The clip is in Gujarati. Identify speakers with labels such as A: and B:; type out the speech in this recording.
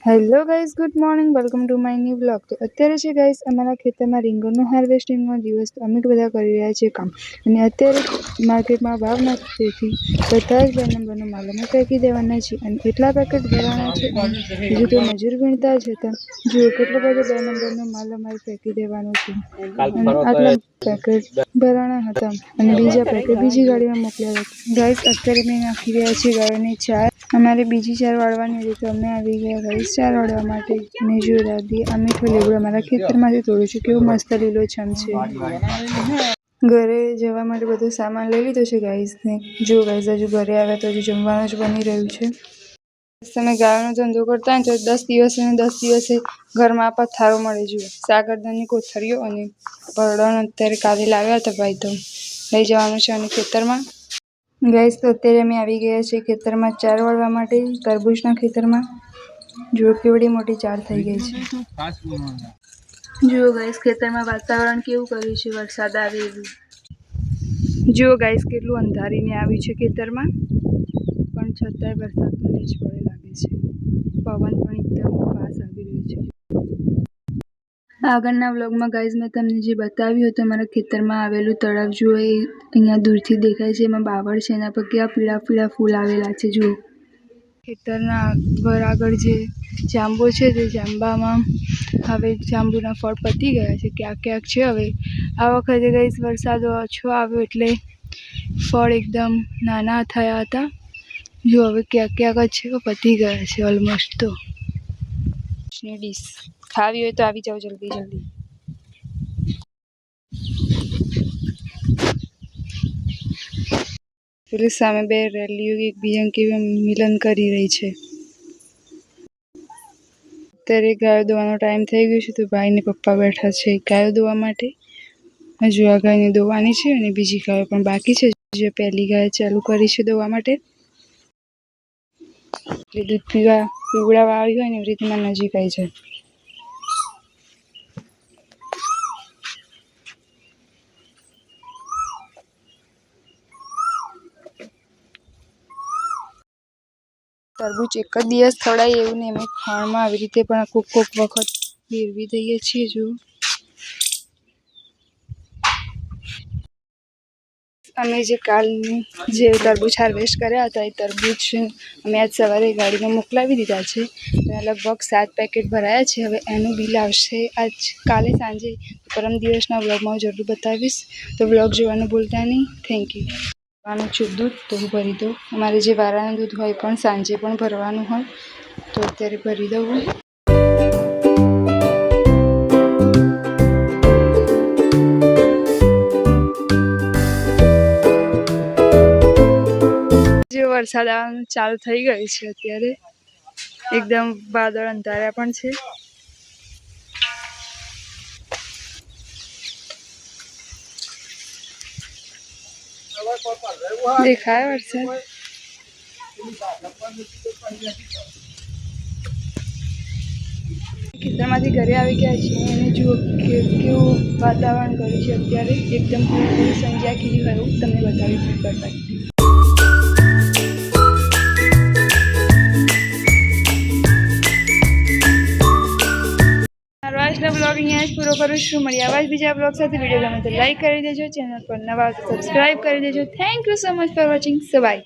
A: Hello guys, good morning, welcome to my new blog. તો અત્યારે છે ગાઈઝ અમારા ખેતરમાં રીંગણનું હાર્વેસ્ટિંગનો દિવસ, તો અમે બધા કરી રહ્યા છીએ કામ। અને અત્યારે માર્કેટમાં ભાવ નથી, તેથી બધા જ 2 નંબરનો માલ અમે ફેંકી દેવાના છે। અને એટલા પેકેટ ભરાણા છે, હજુ તો મજૂર ગણતા જ હતા। જુઓ કેટલો બધો 2 નંબરનો માલ અમારે ફેંકી દેવાનો છે। અને આટલા પેકેટ ભરાણા હતા અને બીજા પેકેટ બીજી ગાડીમાં મોકલ્યા હતા। ગાઈઝ અત્યારે અમે નાખી રહ્યા છીએ ગાયોને ચાર। અમારે બીજી ચાર વાળવાની હતી, તો અમે આવી ગયા ગાઈઝ ચાર વાળવા માટે। અને જો દાદી આ મીઠો લીમડો અમારા ખેતરમાંથી તોડું છું, કેવું મસ્ત લીલોછમ છે। ઘરે જવા માટે બધો સામાન લઈ લીધો છે ગાઈઝ ને। જો ગાઈઝ હજુ ઘરે આવ્યા તો હજુ જમવાનું જ બની રહ્યું છે। તમે ગાયોનો ધંધો કરતા હોય તો 10 દિવસે ને 10 દિવસે ઘરમાં પથારો મળે। જુઓ સાગરદાની કોથળીઓ અને ભરડણ અત્યારે કાલે લાવ્યા હતા ભાઈ, તો લઈ જવાનું છે અને ખેતરમાં। ગાઈઝ તો અત્યારે અમે આવી ગયા છીએ ખેતરમાં ચાર વાળવા માટે, તરબૂચના ખેતરમાં। જુઓ કેવડી મોટી ચાર થઈ ગઈ છે। જુઓ ગાઈઝ ખેતરમાં વાતાવરણ કેવું કર્યું છે, વરસાદ આવે એવું। જુઓ ગાઈઝ કેટલું અંધારીને આવ્યું છે ખેતરમાં, પણ છતાંય વરસાદ તો નહીં જ પડે લાગે છે। પવન પણ એકદમ ફાસ્ટ આવી રહ્યું છે। આગળના વ્લોગમાં ગાઈઝ મેં તમને જે બતાવ્યું હતું અમારા ખેતરમાં આવેલું તળાવ, જુઓ એ અહીંયા દૂરથી દેખાય છે। એમાં બાવળ છે, એના પર કેવા પીળા પીળા ફૂલ આવેલા છે। જુઓ ખેતરના ઘર આગળ જે જાંબુ છે, તે જાંબામાં હવે જાંબુના ફળ પતી ગયા છે, ક્યાંક ક્યાંક છે। હવે આ વખતે ગાઈઝ વરસાદ ઓછો આવ્યો એટલે ફળ એકદમ નાના થયા હતા। જો હવે ક્યાંક ક્યાંક જ છે, પતી ગયા છે ઓલમોસ્ટ। તો ડીશ ખાવી હોય તો આવી જાઓ જલ્દી જલ્દી। પેલી સામે બે રેલીઓ એકબીજા કેવી મિલન કરી રહી છે। અત્યારે ગાયો દોવાનો ટાઈમ થઈ ગયો છે, તો ભાઈ ને પપ્પા બેઠા છે ગાયો દોવા માટે। હજુ આ ગાયને દોવાની છે અને બીજી ગાયો પણ બાકી છે, જે પહેલી ગાય ચાલુ કરી છે દોવા માટે। દૂધ પીવડાવવા આવી હોય ને એવી રીતના નજીક આવી જાય। તરબૂચ એક જ દિવસ ખવડાય એવું ને, અમે ખાણમાં આવી રીતે પણ કોક વખત ફેરવી દઈએ છીએ। જો અમે જે કાલની જે તરબૂચ હાર્વેસ્ટ કર્યા હતા, એ તરબૂચ અમે આજ સવારે ગાડીમાં મોકલાવી દીધા છે। લગભગ 7 પેકેટ ભરાયા છે। હવે એનું બિલ આવશે કાલે સાંજે, પરમ દિવસના વ્લોગમાં જરૂર બતાવીશ, તો વ્લોગ જોવાનું ભૂલતા નહીં। Thank you. ભરવાનું છે દૂધ, તો હું ભરી દઉં। અમારે જે વારાનું દૂધ હોય પણ સાંજે પણ ભરવાનું હોય, તો અત્યારે ભરી દઉં। જે વરસાદ આવવાનું ચાલુ થઈ ગયું છે, અત્યારે એકદમ વાદળ અંધાર્યા પણ છે। દેખાય વરસાદ। ખેતરમાંથી ઘરે આવી ગયા છીએ અને જુઓ કેવું વાતાવરણ કર્યું છે અત્યારે, એકદમ પૂરી સંધ્યા ખીલી હોય એવું તમને બતાવી કરતા। આજનો બ્લોગ અહીંયા જ પૂરો કરું છું। મળીએ આવા જ બીજા બ્લોગ સાથે। વિડીયો ગમે તો લાઈક કરી દેજો, ચેનલ પર નવા તો સબસ્ક્રાઈબ કરી દેજો। Thank you so much for watching. By.